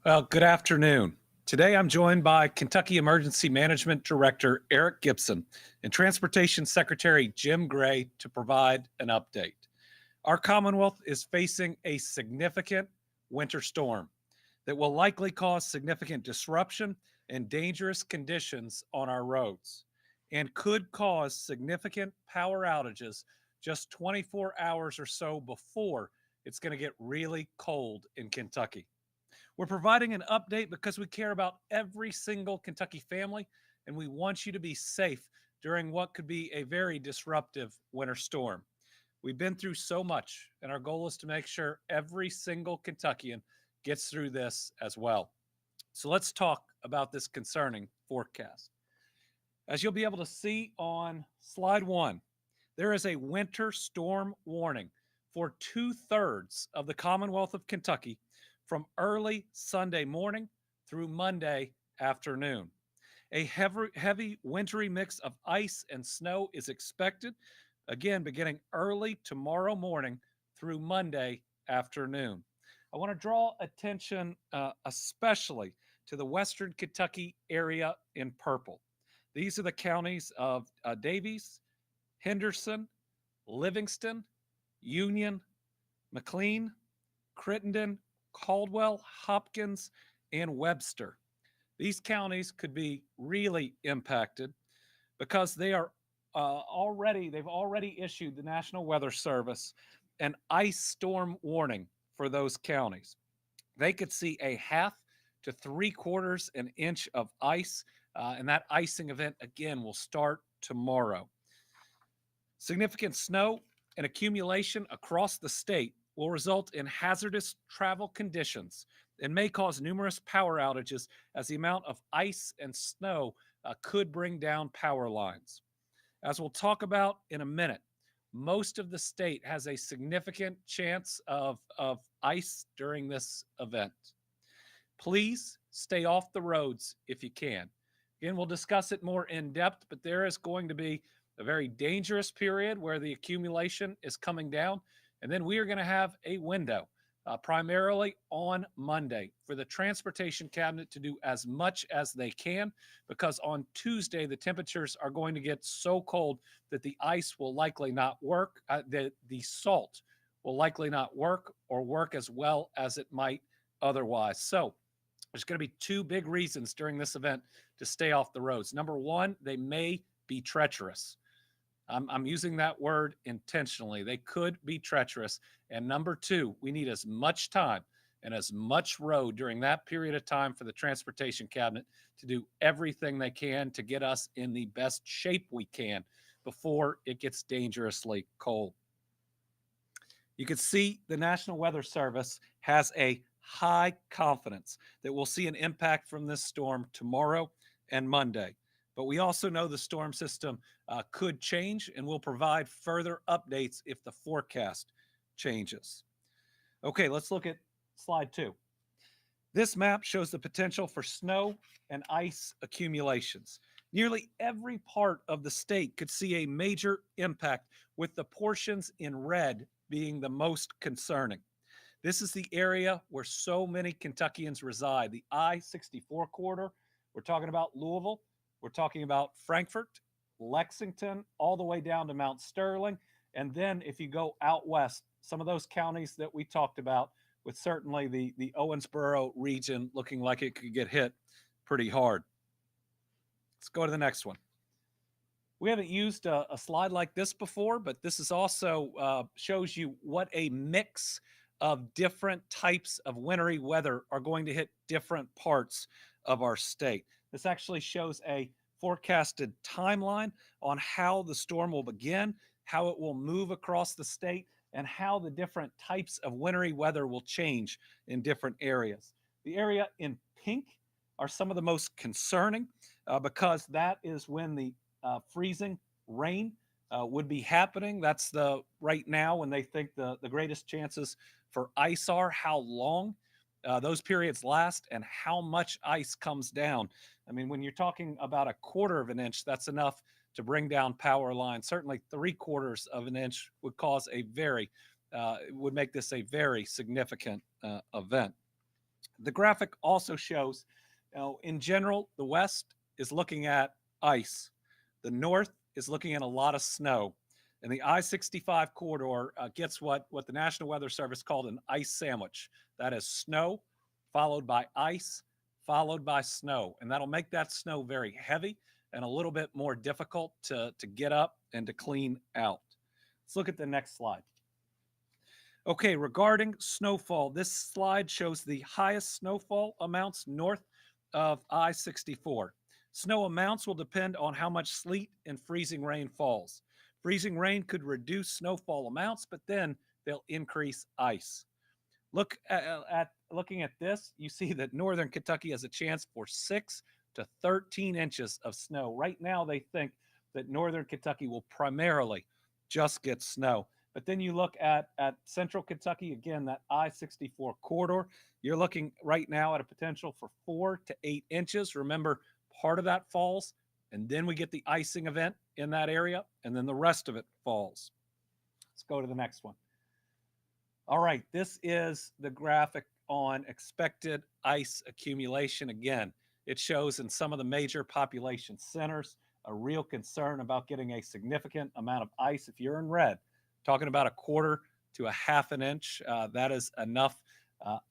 Well, good afternoon. Today I'm joined by Kentucky Emergency Management Director Eric Gibson and Transportation Secretary Jim Gray to provide an update. Our Commonwealth is facing a significant winter storm that will likely cause significant disruption and dangerous conditions on our roads and could cause significant power outages just 24 hours or so before it's going to get really cold in Kentucky. We're providing an update because we care about every single Kentucky family and we want you to be safe during what could be a very disruptive winter storm. We've been through so much, and our goal is to make sure every single Kentuckian gets through this as well. So let's talk about this concerning forecast. As you'll be able to see on slide one, there is a winter storm warning for 2/3 of the Commonwealth of Kentucky from early Sunday morning through Monday afternoon. A heavy wintry mix of ice and snow is expected, again, beginning early tomorrow morning through Monday afternoon. I want to draw attention especially to the Western Kentucky area in purple. These are the counties of Daviess, Henderson, Livingston, Union, McLean, Crittenden, Caldwell, Hopkins, and Webster. These counties could be really impacted because they've already issued the National Weather Service an ice storm warning for those counties. They could see a half to 3/4 an inch of ice, and that icing event again will start tomorrow. Significant snow and accumulation across the state will result in hazardous travel conditions and may cause numerous power outages as the amount of ice and snow could bring down power lines. As we'll talk about in a minute, most of the state has a significant chance of ice during this event. Please stay off the roads if you can. Again, we'll discuss it more in depth, but there is going to be a very dangerous period where the accumulation is coming down. And then we are going to have a window, primarily on Monday, for the Transportation Cabinet to do as much as they can, because on Tuesday, the temperatures are going to get so cold that the ice will likely not work. The salt will likely not work or work as well as it might otherwise. So, there's going to be two big reasons during this event to stay off the roads. Number one, they may be treacherous. I'm using that word intentionally. They could be treacherous. And number two, we need as much time and as much road during that period of time for the Transportation Cabinet to do everything they can to get us in the best shape we can before it gets dangerously cold. You can see the National Weather Service has a high confidence that we'll see an impact from this storm tomorrow and Monday. But we also know the storm system could change, and we'll provide further updates if the forecast changes. Okay, let's look at slide two. This map shows the potential for snow and ice accumulations. Nearly every part of the state could see a major impact, with the portions in red being the most concerning. This is the area where so many Kentuckians reside. The I-64 corridor, we're talking about Louisville, we're talking about Frankfort, Lexington, all the way down to Mount Sterling. And then if you go out west, some of those counties that we talked about, with certainly the Owensboro region looking like it could get hit pretty hard. Let's go to the next one. We haven't used a slide like this before, but this is also shows you what a mix of different types of wintry weather are going to hit different parts of our state. This actually shows a forecasted timeline on how the storm will begin, how it will move across the state, and how the different types of wintry weather will change in different areas. The area in pink are some of the most concerning because that is when the freezing rain would be happening. That's the right now when they think the greatest chances for ice are, how long those periods last, and how much ice comes down. I mean, when you're talking about 1/4 of an inch, that's enough to bring down power lines. Certainly 3/4 of an inch would cause would make this a very significant event. The graphic also shows, in general, the West is looking at ice. The North is looking at a lot of snow. And the I-65 corridor gets what the National Weather Service called an ice sandwich. That is snow followed by ice followed by snow. And that'll make that snow very heavy and a little bit more difficult to get up and to clean out. Let's look at the next slide. Okay, regarding snowfall, this slide shows the highest snowfall amounts north of I-64. Snow amounts will depend on how much sleet and freezing rain falls. Freezing rain could reduce snowfall amounts, but then they'll increase ice. Looking at this, you see that northern Kentucky has a chance for 6 to 13 inches of snow. Right now, they think that northern Kentucky will primarily just get snow. But then you look at central Kentucky, again, that I-64 corridor, you're looking right now at a potential for 4 to 8 inches. Remember, part of that falls, and then we get the icing event in that area, and then the rest of it falls. Let's go to the next one. All right, this is the graphic on expected ice accumulation. Again, it shows in some of the major population centers a real concern about getting a significant amount of ice. If you're in red, talking about a quarter to a half an inch, that is enough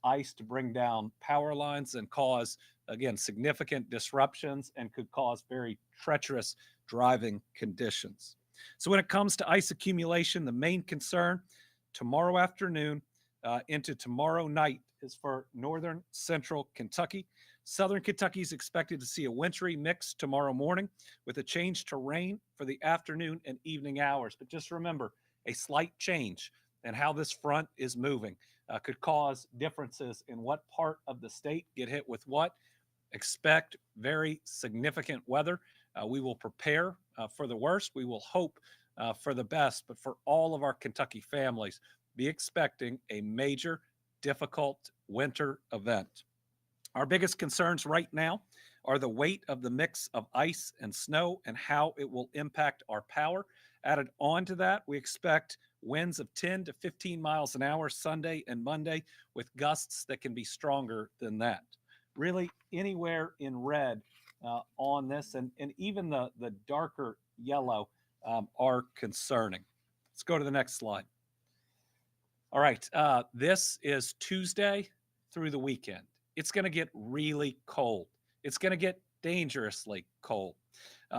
ice to bring down power lines and cause, again, significant disruptions and could cause very treacherous driving conditions. So when it comes to ice accumulation, the main concern tomorrow afternoon into tomorrow night is for northern central Kentucky. Southern Kentucky is expected to see a wintry mix tomorrow morning with a change to rain for the afternoon and evening hours. But just remember, a slight change in how this front is moving could cause differences in what part of the state get hit with what. Expect very significant weather. We will prepare for the worst. We will hope for the best. But for all of our Kentucky families, be expecting a major, difficult winter event. Our biggest concerns right now are the weight of the mix of ice and snow and how it will impact our power. Added on to that, we expect winds of 10 to 15 miles an hour Sunday and Monday with gusts that can be stronger than that. Really, anywhere in red on this, and even the darker yellow are concerning. Let's go to the next slide. All right, this is Tuesday through the weekend. It's going to get really cold. It's going to get dangerously cold.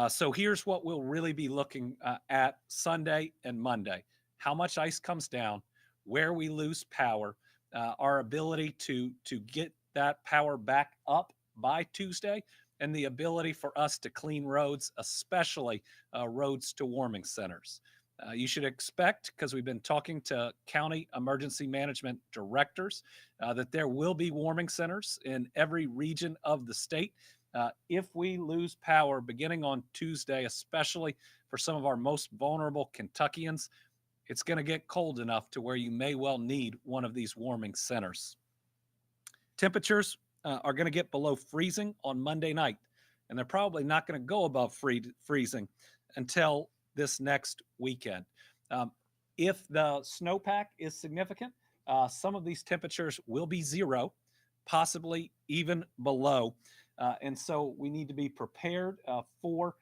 So here's what we'll really be looking at Sunday and Monday. How much ice comes down, where we lose power, our ability to get that power back up by Tuesday, and the ability for us to clean roads, especially roads to warming centers. You should expect, because we've been talking to county emergency management directors, that there will be warming centers in every region of the state. If we lose power beginning on Tuesday, especially for some of our most vulnerable Kentuckians, it's going to get cold enough to where you may well need one of these warming centers. Temperatures are going to get below freezing on Monday night, and they're probably not going to go above freezing until this next weekend. If the snowpack is significant, some of these temperatures will be 0, possibly even below. And so we need to be prepared for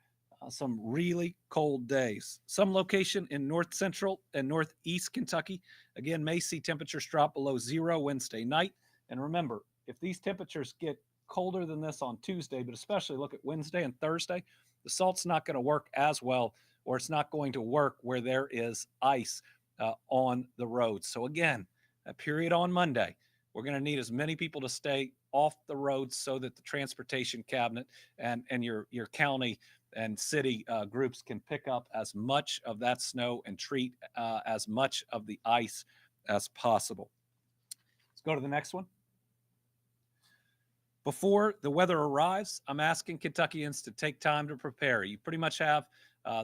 some really cold days. Some location in north central and northeast Kentucky, again, may see temperatures drop below 0 Wednesday night. And remember, if these temperatures get colder than this on Tuesday, but especially look at Wednesday and Thursday, the salt's not going to work as well, or it's not going to work where there is ice on the road. So again, a period on Monday, we're going to need as many people to stay off the roads so that the transportation cabinet and your county and city groups can pick up as much of that snow and treat as much of the ice as possible. Let's go to the next one. Before the weather arrives, I'm asking Kentuckians to take time to prepare. You pretty much have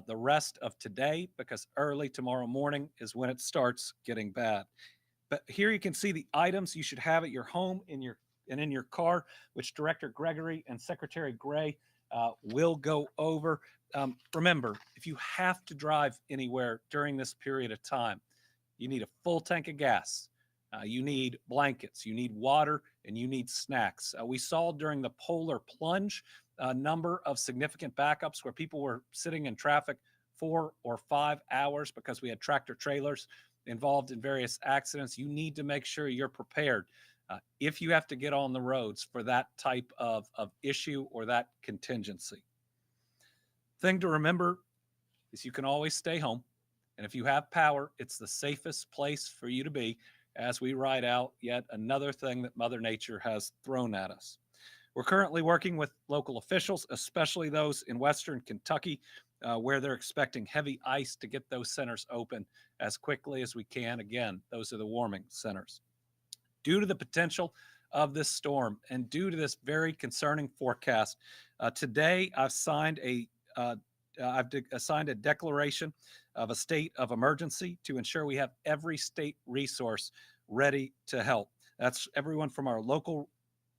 the rest of today, because early tomorrow morning is when it starts getting bad. But here you can see the items you should have at your home, in your car, which Director Gregory and Secretary Gray will go over. Remember, if you have to drive anywhere during this period of time, you need a full tank of gas, You need blankets, you need water, and you need snacks. We saw during the polar plunge a number of significant backups where people were sitting in traffic 4 or 5 hours because we had tractor trailers involved in various accidents. You need to make sure you're prepared if you have to get on the roads for that type of issue or that contingency. Thing to remember is you can always stay home. And if you have power, it's the safest place for you to be as we ride out yet another thing that Mother Nature has thrown at us. We're currently working with local officials, especially those in Western Kentucky, where they're expecting heavy ice to get those centers open as quickly as we can. Again, those are the warming centers. Due to the potential of this storm and due to this very concerning forecast, today I've assigned a declaration of a state of emergency to ensure we have every state resource ready to help. That's everyone from our local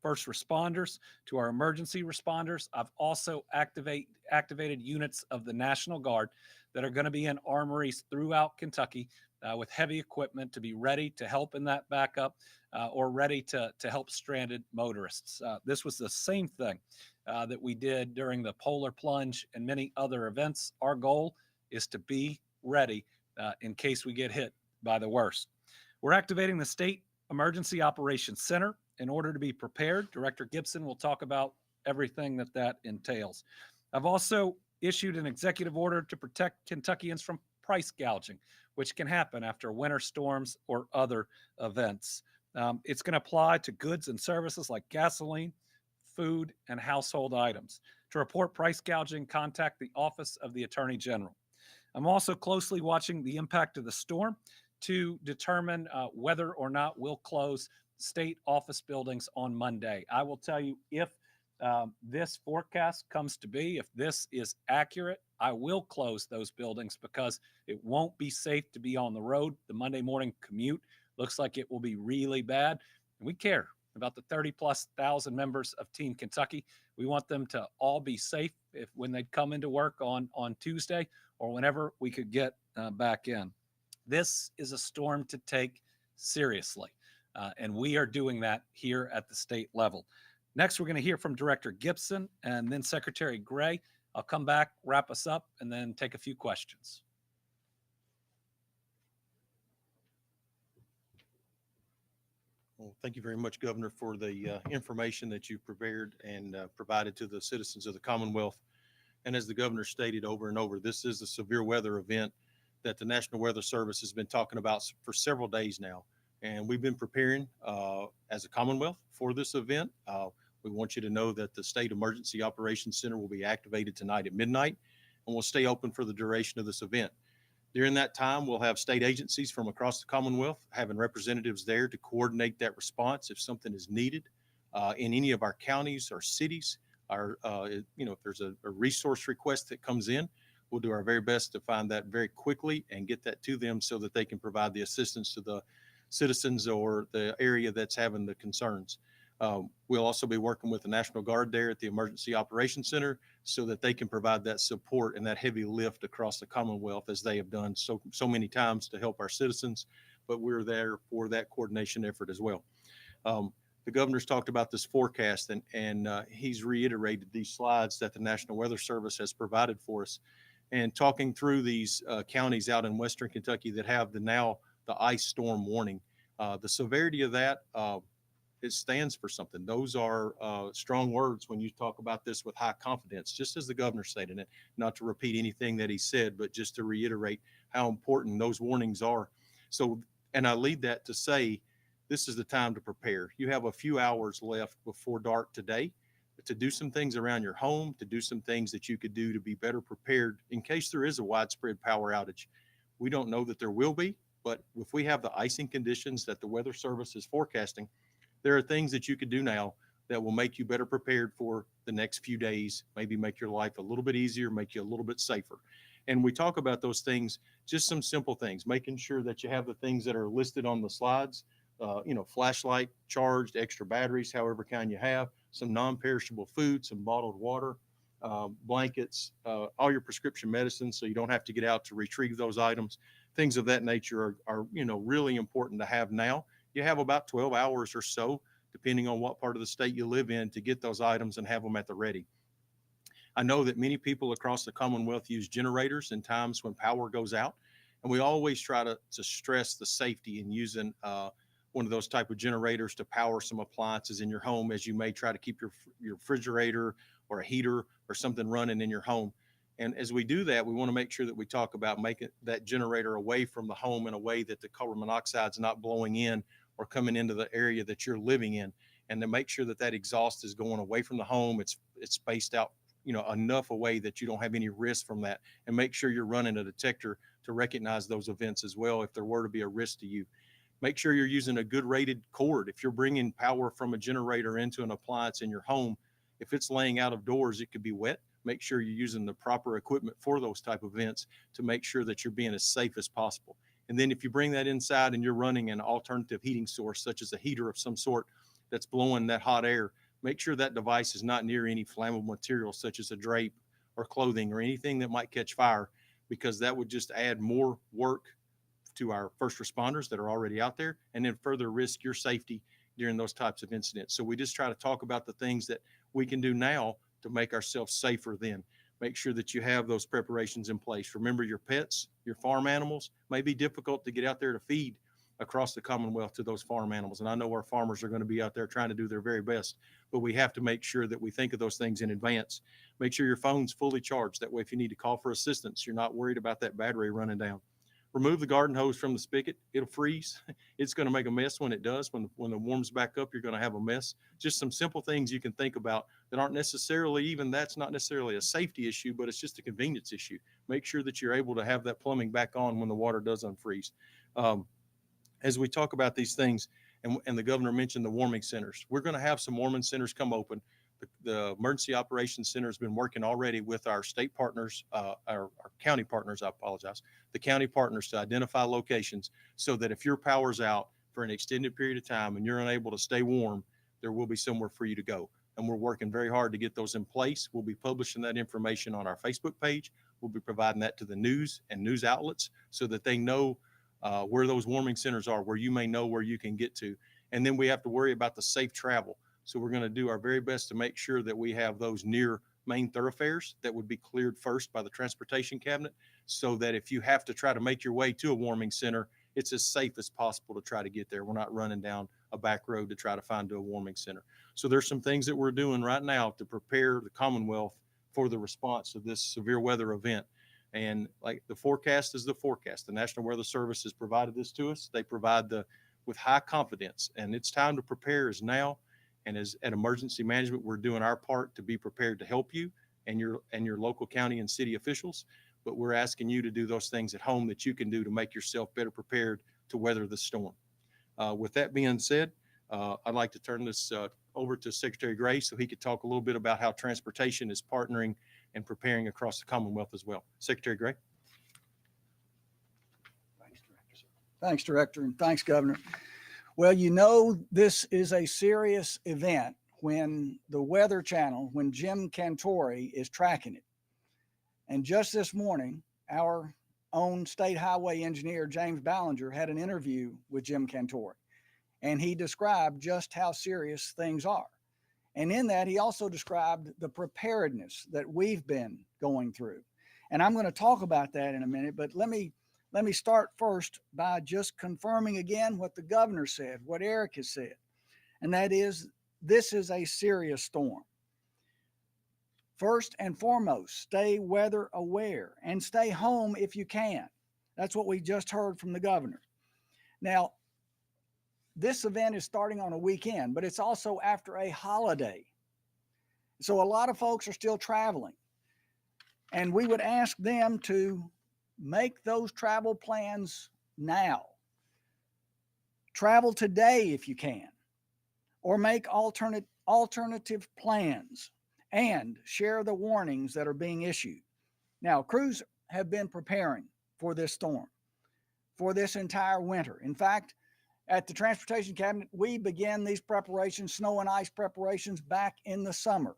first responders to our emergency responders. I've also activated units of the National Guard that are going to be in armories throughout Kentucky with heavy equipment to be ready to help in that backup or ready to help stranded motorists. This was the same thing that we did during the polar plunge and many other events. Our goal is to be ready in case we get hit by the worst. We're activating the State Emergency Operations Center in order to be prepared. Director Gibson will talk about everything that entails. I've also issued an executive order to protect Kentuckians from price gouging, which can happen after winter storms or other events. It's going to apply to goods and services like gasoline, food, and household items. To report price gouging, contact the Office of the Attorney General. I'm also closely watching the impact of the storm to determine whether or not we'll close state office buildings on Monday. I will tell you, if this forecast comes to be, if this is accurate, I will close those buildings because it won't be safe to be on the road. The Monday morning commute looks like it will be really bad. And we care about the 30,000+ members of Team Kentucky. We want them to all be safe when they come into work on Tuesday or whenever we could get back in. This is a storm to take seriously, and we are doing that here at the state level. Next, we're going to hear from Director Gibson and then Secretary Gray. I'll come back, wrap us up, and then take a few questions. Well, thank you very much, Governor, for the information that you prepared and provided to the citizens of the Commonwealth. And as the Governor stated over and over, this is a severe weather event that the National Weather Service has been talking about for several days now. And we've been preparing as a Commonwealth for this event. We want you to know that the State Emergency Operations Center will be activated tonight at midnight and will stay open for the duration of this event. During that time, we'll have state agencies from across the Commonwealth having representatives there to coordinate that response if something is needed in any of our counties or cities. If there's a resource request that comes in, we'll do our very best to find that very quickly and get that to them so that they can provide the assistance to the citizens or the area that's having the concerns. We'll also be working with the National Guard there at the Emergency Operations Center so that they can provide that support and that heavy lift across the Commonwealth as they have done so many times to help our citizens, but we're there for that coordination effort as well. The governor's talked about this forecast and he's reiterated these slides that the National Weather Service has provided for us. And talking through these counties out in Western Kentucky that have the ice storm warning, the severity of that, it stands for something. Those are strong words when you talk about this with high confidence, just as the governor stated it, not to repeat anything that he said, but just to reiterate how important those warnings are. So, and I lead that to say, this is the time to prepare. You have a few hours left before dark today to do some things around your home, to do some things that you could do to be better prepared in case there is a widespread power outage. We don't know that there will be, but if we have the icing conditions that the Weather Service is forecasting, there are things that you could do now that will make you better prepared for the next few days, maybe make your life a little bit easier, make you a little bit safer. And we talk about those things, just some simple things, making sure that you have the things that are listed on the slides, flashlight, charged, extra batteries, however kind you have, some non-perishable food, some bottled water, blankets, all your prescription medicines so you don't have to get out to retrieve those items. Things of that nature are really important to have now you have about 12 hours or so, depending on what part of the state you live in, to get those items and have them at the ready. I know that many people across the Commonwealth use generators in times when power goes out, and we always try to stress the safety in using one of those type of generators to power some appliances in your home, as you may try to keep your refrigerator or a heater or something running in your home. And as we do that, we want to make sure that we talk about making that generator away from the home in a way that the carbon monoxide is not blowing in or coming into the area that you're living in, and to make sure that that exhaust is going away from the home. It's spaced out, enough away that you don't have any risk from that, and make sure you're running a detector to recognize those events as well if there were to be a risk to you. Make sure you're using a good rated cord. If you're bringing power from a generator into an appliance in your home, if it's laying out of doors, it could be wet. Make sure you're using the proper equipment for those type of events to make sure that you're being as safe as possible. And then if you bring that inside and you're running an alternative heating source, such as a heater of some sort that's blowing that hot air, make sure that device is not near any flammable material, such as a drape or clothing or anything that might catch fire, because that would just add more work to our first responders that are already out there, and then further risk your safety during those types of incidents. So we just try to talk about the things that we can do now to make ourselves safer then. Make sure that you have those preparations in place. Remember, your pets, your farm animals may be difficult to get out there to feed across the Commonwealth to those farm animals. And I know our farmers are going to be out there trying to do their very best, but we have to make sure that we think of those things in advance. Make sure your phone's fully charged. That way, if you need to call for assistance, you're not worried about that battery running down. Remove the garden hose from the spigot. It'll freeze. It's going to make a mess when it does. When it warms back up, you're going to have a mess. Just some simple things you can think about that aren't necessarily, even that's not necessarily a safety issue, but it's just a convenience issue. Make sure that you're able to have that plumbing back on when the water does unfreeze. As we talk about these things, and the governor mentioned the warming centers, we're going to have some warming centers come open. The Emergency Operations Center has been working already with our state partners, our county partners, I apologize, the county partners, to identify locations so that if your power's out for an extended period of time and you're unable to stay warm, there will be somewhere for you to go. And we're working very hard to get those in place. We'll be publishing that information on our Facebook page. We'll be providing that to the news and news outlets so that they know where those warming centers are, where you may know where you can get to. And then we have to worry about the safe travel. So we're going to do our very best to make sure that we have those near main thoroughfares that would be cleared first by the transportation cabinet, so that if you have to try to make your way to a warming center, it's as safe as possible to try to get there. We're not running down a back road to try to find a warming center. So there's some things that we're doing right now to prepare the Commonwealth for the response to this severe weather event. And like the forecast is the forecast. The National Weather Service has provided this to us. They provide with high confidence, and it's time to prepare is now. And as at emergency management, we're doing our part to be prepared to help you and your local county and city officials. But we're asking you to do those things at home that you can do to make yourself better prepared to weather the storm. With that being said, I'd like to turn this over to Secretary Gray so he could talk a little bit about how transportation is partnering and preparing across the Commonwealth as well. Secretary Gray. Thanks, Director, and thanks, Governor. Well, this is a serious event when the Weather Channel, when Jim Cantore is tracking it. And just this morning, our own state highway engineer, James Ballinger, had an interview with Jim Cantore, and he described just how serious things are. And in that, he also described the preparedness that we've been going through. And I'm going to talk about that in a minute, but let me start first by just confirming again what the governor said, what Eric has said, and that is, this is a serious storm. First and foremost, stay weather aware and stay home if you can. That's what we just heard from the governor. Now, this event is starting on a weekend, but it's also after a holiday. So a lot of folks are still traveling, and we would ask them to make those travel plans now. Travel today if you can, or make alternative plans and share the warnings that are being issued. Now, crews have been preparing for this storm for this entire winter. In fact, at the Transportation Cabinet, we began these preparations, snow and ice preparations, back in the summer.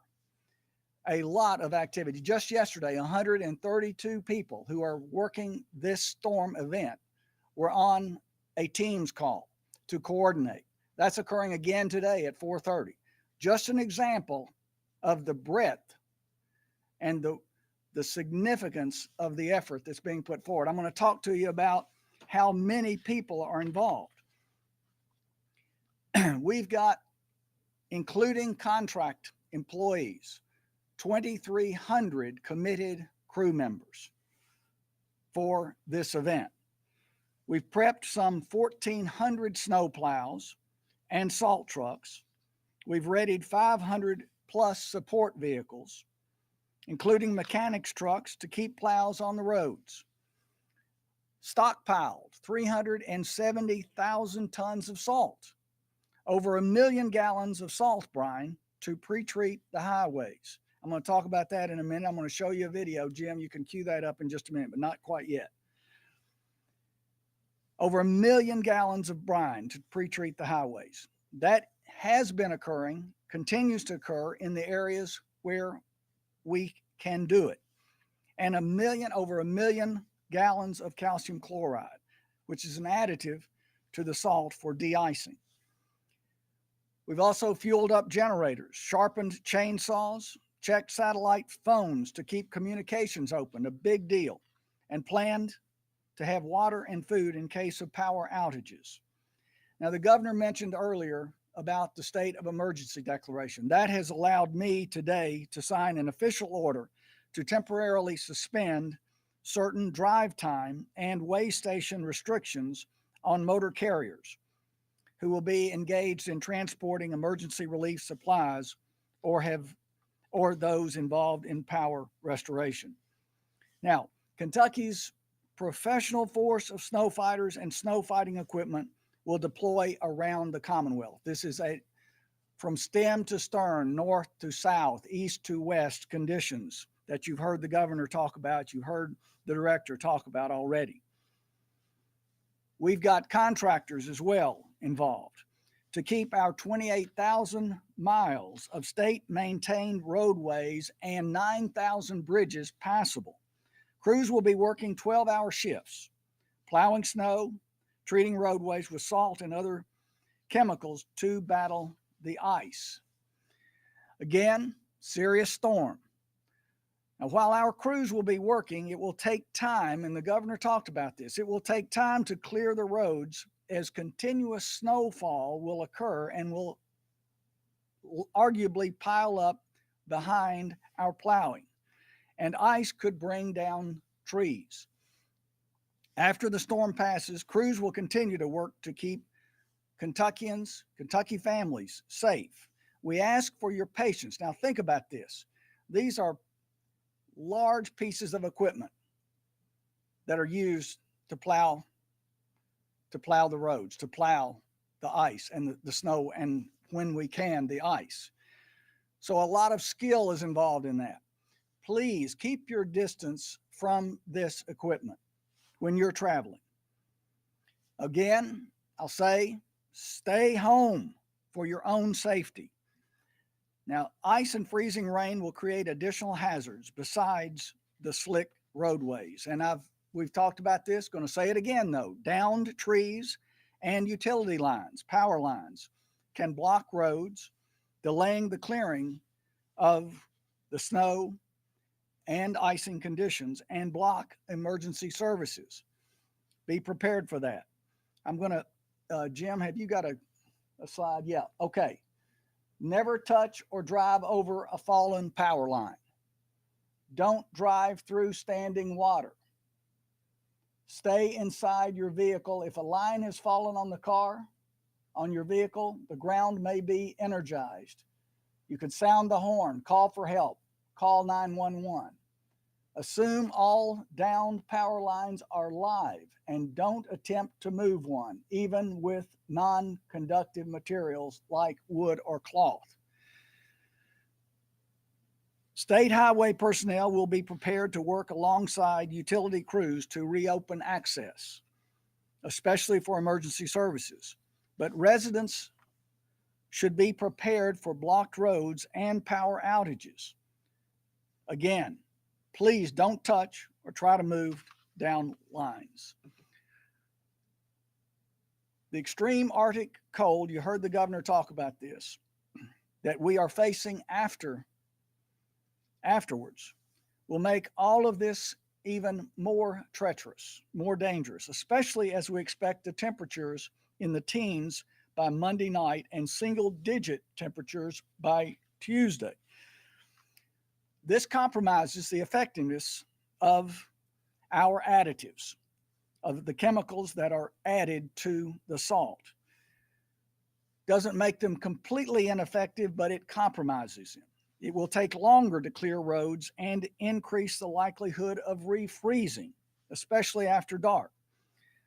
A lot of activity. Just yesterday, 132 people who are working this storm event were on a Teams call to coordinate. That's occurring again today at 4:30. Just an example of the breadth and the significance of the effort that's being put forward. I'm going to talk to you about how many people are involved. We've got, including contract employees, 2,300 committed crew members for this event. We've prepped some 1,400 snow plows and salt trucks. We've readied 500 plus support vehicles, including mechanics trucks to keep plows on the roads. Stockpiled 370,000 tons of salt, over 1 million gallons of salt brine to pre-treat the highways. I'm going to talk about that in a minute. I'm going to show you a video. Jim, you can cue that up in just a minute, but not quite yet. Over 1 million gallons of brine to pre-treat the highways. That has been occurring, continues to occur in the areas where we can do it. And over 1 million gallons of calcium chloride, which is an additive to the salt for de-icing. We've also fueled up generators, sharpened chainsaws, checked satellite phones to keep communications open, a big deal, and planned to have water and food in case of power outages. Now, the governor mentioned earlier about the state of emergency declaration. That has allowed me today to sign an official order to temporarily suspend certain drive time and way station restrictions on motor carriers who will be engaged in transporting emergency relief supplies or those involved in power restoration. Now, Kentucky's professional force of snow fighters and snow fighting equipment will deploy around the Commonwealth. This is from stem to stern, north to south, east to west conditions that you've heard the governor talk about, you've heard the director talk about already. We've got contractors as well involved to keep our 28,000 miles of state-maintained roadways and 9,000 bridges passable. Crews will be working 12-hour shifts, plowing snow, treating roadways with salt and other chemicals to battle the ice. Again, serious storm. Now, while our crews will be working, it will take time, and the governor talked about this, it will take time to clear the roads as continuous snowfall will occur and will arguably pile up behind our plowing, and ice could bring down trees. After the storm passes, crews will continue to work to keep Kentucky families safe. We ask for your patience. Now think about this. These are large pieces of equipment that are used to plow the roads, to plow the ice and the snow, and when we can, the ice. So a lot of skill is involved in that. Please keep your distance from this equipment when you're traveling. Again, I'll say, stay home for your own safety. Now, ice and freezing rain will create additional hazards besides the slick roadways. And we've talked about this, going to say it again though. Downed trees and utility lines, power lines, can block roads, delaying the clearing of the snow and icing conditions and block emergency services. Be prepared for that. I'm going to, Jim, have you got a slide? Yeah, okay. Never touch or drive over a fallen power line. Don't drive through standing water. Stay inside your vehicle. If a line has fallen on the car, on your vehicle, the ground may be energized. You could sound the horn, call for help, call 911. Assume all downed power lines are live and don't attempt to move one, even with non-conductive materials like wood or cloth. State highway personnel will be prepared to work alongside utility crews to reopen access, especially for emergency services. But residents should be prepared for blocked roads and power outages. Again, please don't touch or try to move down lines. The extreme Arctic cold, you heard the governor talk about this, that we are facing afterwards, will make all of this even more treacherous, more dangerous, especially as we expect the temperatures in the teens by Monday night and single-digit temperatures by Tuesday. This compromises the effectiveness of our additives, of the chemicals that are added to the salt. Doesn't make them completely ineffective, but it compromises them. It will take longer to clear roads and increase the likelihood of refreezing, especially after dark.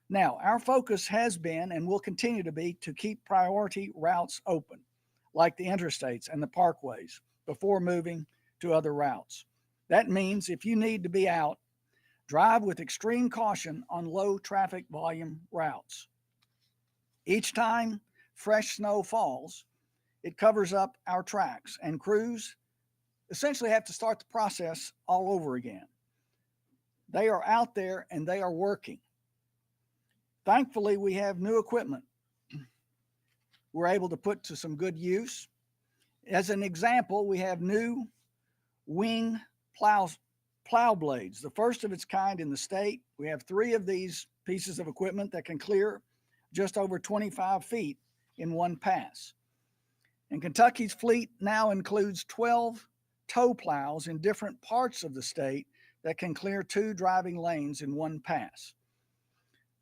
Now, our focus has been and will continue to be to keep priority routes open, like the interstates and the parkways, before moving to other routes. That means if you need to be out, drive with extreme caution on low traffic volume routes. Each time fresh snow falls, it covers up our tracks, and crews essentially have to start the process all over again. They are out there and they are working. Thankfully, we have new equipment we're able to put to some good use. As an example, we have new wing plow blades, the first of its kind in the state. We have 3 of these pieces of equipment that can clear just over 25 feet in one pass. And Kentucky's fleet now includes 12 tow plows in different parts of the state that can clear 2 driving lanes in one pass.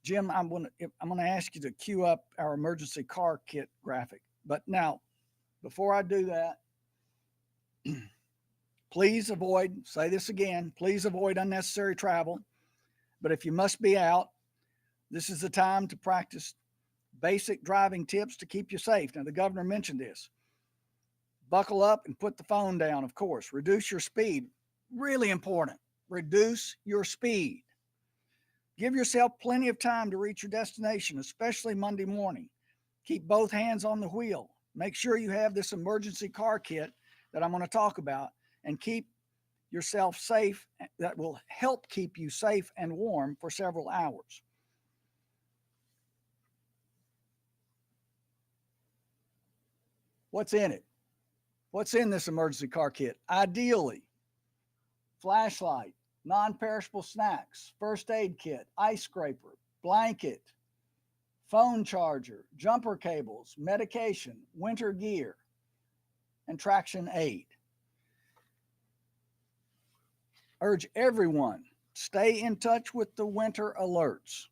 Jim, I'm going to ask you to cue up our emergency car kit graphic. But now, before I do that, please avoid, say this again, please avoid unnecessary travel. But if you must be out, this is the time to practice basic driving tips to keep you safe. Now, the governor mentioned this. Buckle up and put the phone down, of course. Reduce your speed. Really important. Reduce your speed. Give yourself plenty of time to reach your destination, especially Monday morning. Keep both hands on the wheel. Make sure you have this emergency car kit that I'm going to talk about, and keep yourself safe. That will help keep you safe and warm for several hours. What's in it? What's in this emergency car kit? Ideally, flashlight, non-perishable snacks, first aid kit, ice scraper, blanket, phone charger, jumper cables, medication, winter gear, and traction aid. Urge everyone, stay in touch with the winter alerts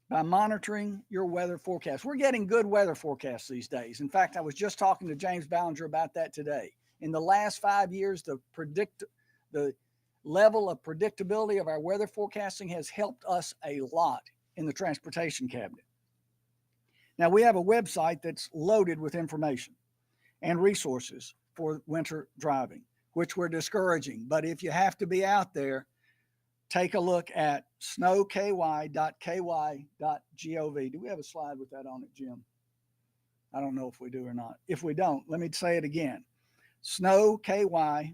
by monitoring your weather forecast. We're getting good weather forecasts these days. In fact, I was just talking to James Ballinger about that today. In the last 5 years, the level of predictability of our weather forecasting has helped us a lot in the transportation cabinet. Now, we have a website that's loaded with information and resources for winter driving, which we're discouraging. But if you have to be out there, take a look at snowky.ky.gov. Do we have a slide with that on it, Jim? I don't know if we do or not. If we don't, let me say it again. snowky.ky.gov.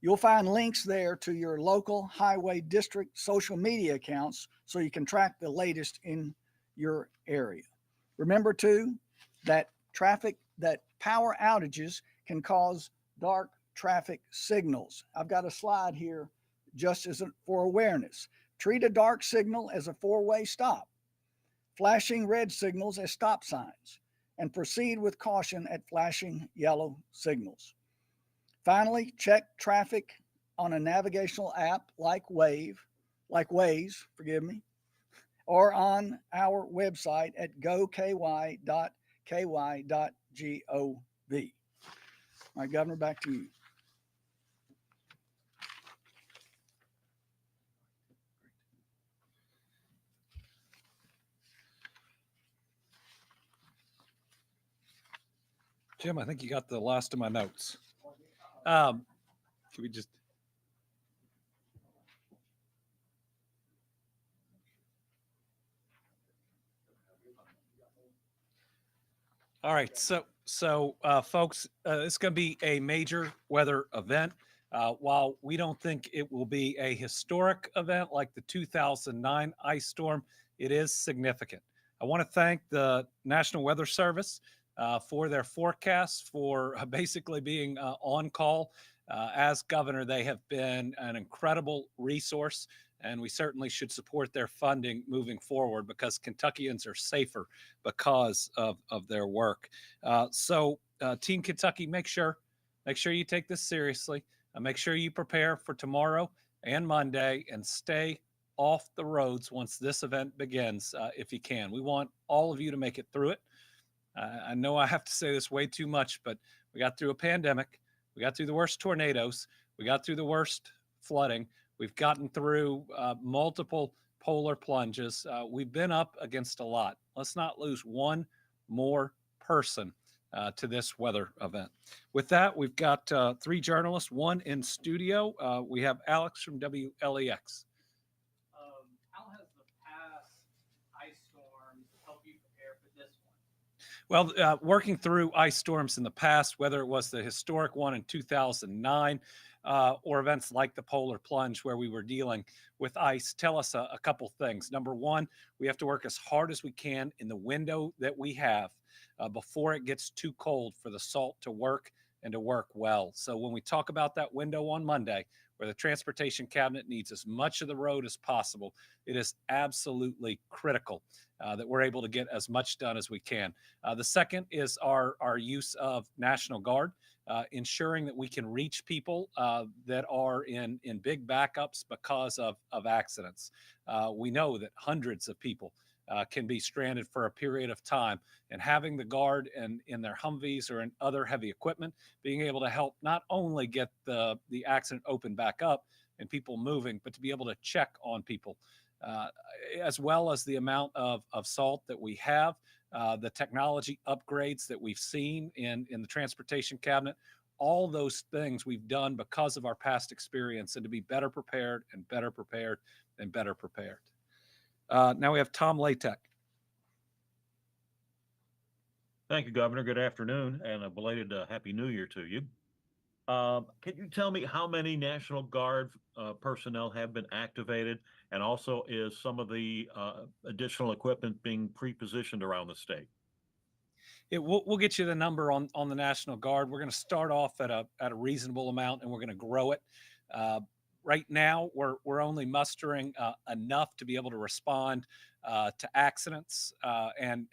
You'll find links there to your local highway district social media accounts so you can track the latest in your area. Remember too that power outages can cause dark traffic signals. I've got a slide here just for awareness. Treat a dark signal as a 4-way stop, flashing red signals as stop signs, and proceed with caution at flashing yellow signals. Finally, check traffic on a navigational app like Waze, or on our website at goky.ky.gov. All right, Governor, back to you. Jim, I think you got the last of my notes. Can we just? All right, so folks, it's going to be a major weather event. While we don't think it will be a historic event like the 2009 ice storm, It is significant. I want to thank the National Weather Service for their forecasts, for basically being on call. As governor, they have been an incredible resource, and we certainly should support their funding moving forward because Kentuckians are safer because of their work. So, Team Kentucky, make sure you take this seriously. Make sure you prepare for tomorrow and Monday and stay off the roads once this event begins, if you can. We want all of you to make it through it. I know I have to say this way too much, but we got through a pandemic. We got through the worst tornadoes. We got through the worst flooding. We've gotten through multiple polar plunges. We've been up against a lot. Let's not lose one more person to this weather event. With that, we've got three journalists, one in studio. We have Alex from WLEX. How has the past ice storms helped you prepare for this one? Well, working through ice storms in the past, whether it was the historic one in 2009 or events like the polar plunge where we were dealing with ice, tell us a couple things. Number one, we have to work as hard as we can in the window that we have before it gets too cold for the salt to work and to work well. So when we talk about that window on Monday, where the transportation cabinet needs as much of the road as possible, it is absolutely critical that we're able to get as much done as we can. The second is our use of National Guard, ensuring that we can reach people that are in big backups because of accidents. We know that hundreds of people can be stranded for a period of time, and having the Guard in their Humvees or in other heavy equipment, being able to help not only get the accident open back up and people moving, but to be able to check on people, as well as the amount of salt that we have, the technology upgrades that we've seen in the transportation cabinet. All those things we've done because of our past experience, and to be better prepared and better prepared and better prepared. Now we have Tom Latek. Thank you, Governor. Good afternoon, and a belated Happy New Year to you. Can you tell me how many National Guard personnel have been activated, and also is some of the additional equipment being pre-positioned around the state? We'll get you the number on the National Guard. We're going to start off at a reasonable amount, and we're going to grow it. Right now, we're only mustering enough to be able to respond to accidents and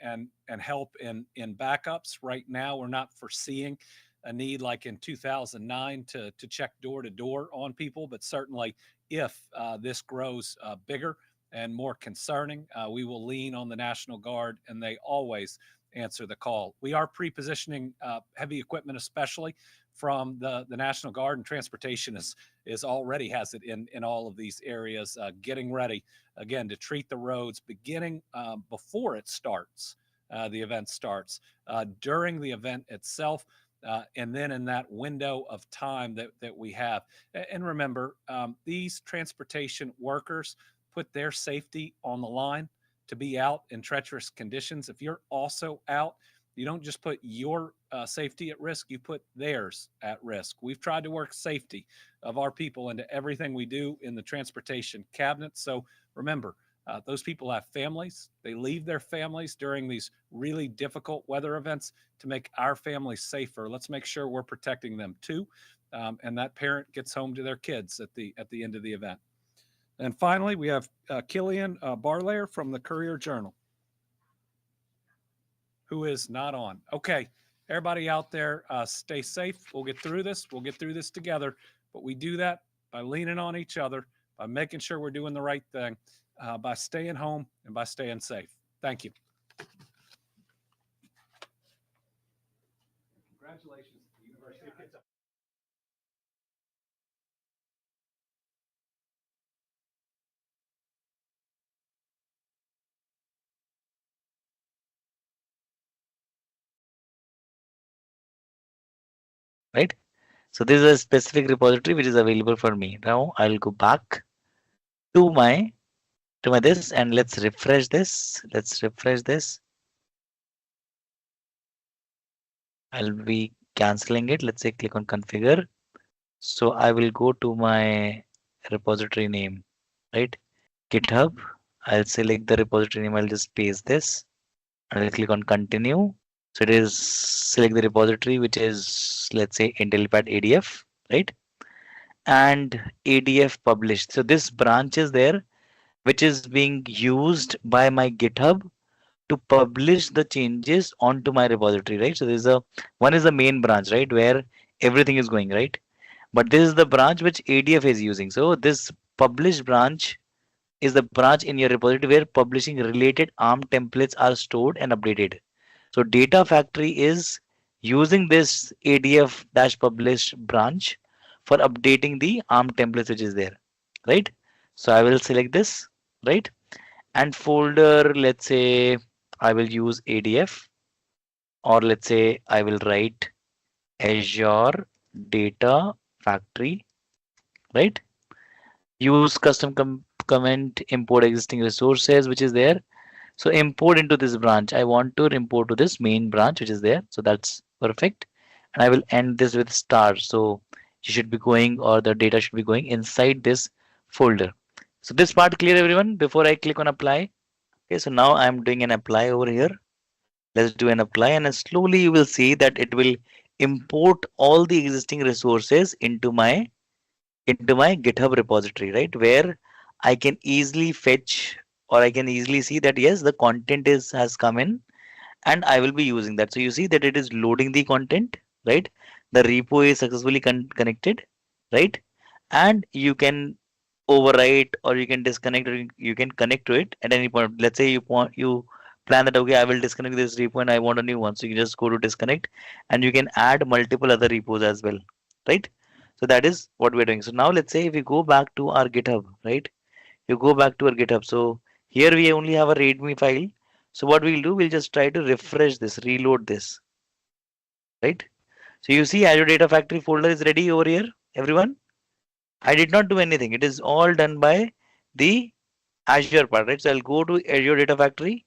help in backups. Right now, we're not foreseeing a need like in 2009 to check door to door on people, but certainly if this grows bigger and more concerning, we will lean on the National Guard, and they always answer the call. We are pre-positioning heavy equipment, especially from the National Guard, and transportation is already has it in all of these areas, getting ready again to treat the roads beginning before it starts, the event starts, during the event itself, and then in that window of time that we have. And remember, these transportation workers put their safety on the line to be out in treacherous conditions. If you're also out, you don't just put your safety at risk, you put theirs at risk. We've tried to work safety of our people into everything we do in the transportation cabinet. So remember, those people have families. They leave their families during these really difficult weather events to make our families safer. Let's make sure we're protecting them too. And that parent gets home to their kids at the end of the event. And finally, we have Killian Barlayer from the Courier-Journal, who is not on. Okay, everybody out there, stay safe. We'll get through this. We'll get through this together. But we do that by leaning on each other, by making sure we're doing the right thing, by staying home and by staying safe. Thank you. Congratulations to the University of Kentucky. Right? So this is a specific repository which is available for me. Now I'll go back to my this, and let's refresh this. Let's refresh this. I'll be canceling it. Let's say click on configure. So I will go to my repository name, right? GitHub. I'll select the repository name. I'll just paste this and I'll click on continue. So it is select the repository, which is, let's say, IntelliPad ADF, right? And ADF published. So this branch is there, which is being used by my GitHub to publish the changes onto my repository, right? So there's a one is the main branch, right, where everything is going, right? But this is the branch which ADF is using. So this publish branch is the branch in your repository where publishing related ARM templates are stored and updated. So data factory is using this ADF dash publish branch for updating the ARM templates which is there, right? So I will select this, right? And folder, let's say I will use ADF, or let's say I will write Azure Data Factory, right? Use custom comment, import existing resources, which is there. So import into this branch. I want to import to this main branch, which is there. So that's perfect. And I will end this with star. So you should be going, or the data should be going inside this folder. So this part clear, everyone, before I click on apply. Okay, so now I'm doing an apply over here. Let's do an apply, and then slowly you will see that it will import all the existing resources into my GitHub repository, right? Where I can easily fetch, or I can easily see that yes, the content is has come in and I will be using that. So you see that it is loading the content, right? The repo is successfully connected, right? And you can overwrite, or you can disconnect, or you can connect to it at any point. Let's say you plan that, okay, I will disconnect this repo and I want a new one. So you just go to disconnect and you can add multiple other repos as well, right? So that is what we're doing. So now let's say if we go back to our GitHub, right? You go back to our GitHub. So here we only have a README file. So what we'll do, we'll just try to refresh this, reload this, right? So you see Azure Data Factory folder is ready over here, everyone. I did not do anything. It is all done by the Azure part, right? So I'll go to Azure Data Factory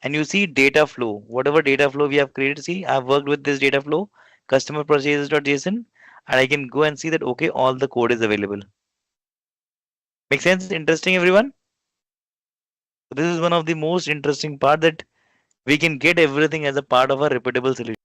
and you see data flow. Whatever data flow we have created, see, I've worked with this data flow, customer processes.json, and I can go and see that, okay, all the code is available. Make sense? Interesting, everyone? So this is one of the most interesting part, that we can get everything as a part of a repeatable solution.